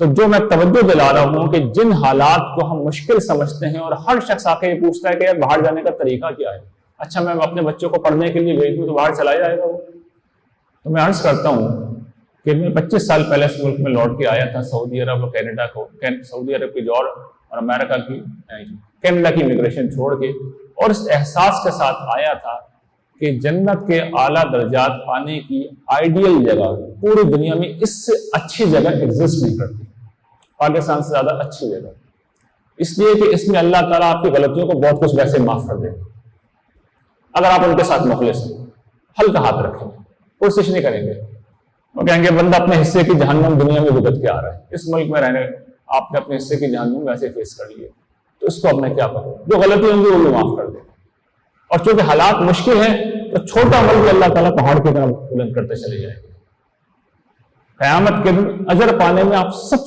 تو جو میں توجہ دلا رہا ہوں کہ جن حالات کو ہم مشکل سمجھتے ہیں اور ہر شخص آ کے یہ پوچھتا ہے کہ یار باہر جانے کا طریقہ کیا ہے، اچھا میں اپنے بچوں کو پڑھنے کے لیے بھیج دوں تو باہر چلا جائے گا وہ؟ تو میں عرض کرتا ہوں کہ میں 25 سال پہلے اس ملک میں لوٹ کے آیا تھا، سعودی عرب اور کینیڈا کو، سعودی عرب کی اور امریکہ کی کینیڈا کی امیگریشن چھوڑ کے، اور اس احساس کے ساتھ آیا تھا کہ جنت کے اعلیٰ درجات پانے کی آئیڈیل جگہ پوری دنیا میں اس سے اچھی جگہ ایگزسٹ نہیں کرتی، پاکستان سے زیادہ اچھی جگہ، اس لیے کہ اس میں اللہ تعالیٰ آپ کی غلطیوں کو بہت کچھ ویسے معاف کر دے اگر آپ ان کے ساتھ مخلص ہیں، ہلکا ہاتھ رکھیں گے، کوشش نہیں کریں گے، وہ کہیں گے بندہ اپنے حصے کی جہنم دنیا میں بھگت کے آ رہا ہے، اس ملک میں رہنے آپ نے اپنے حصے کی جہنم ویسے فیس کر لیے، تو اس کو آپ نے کیا کریں، جو غلطی ہوں گی وہ بھی معاف کر دیں، اور چونکہ حالات مشکل ہیں تو چھوٹا عمل بھی اللہ تعالیٰ پہاڑ کی طرح بلند کرتے چلے جائیں گے۔ قیامت کے دن اجر پانے میں آپ سب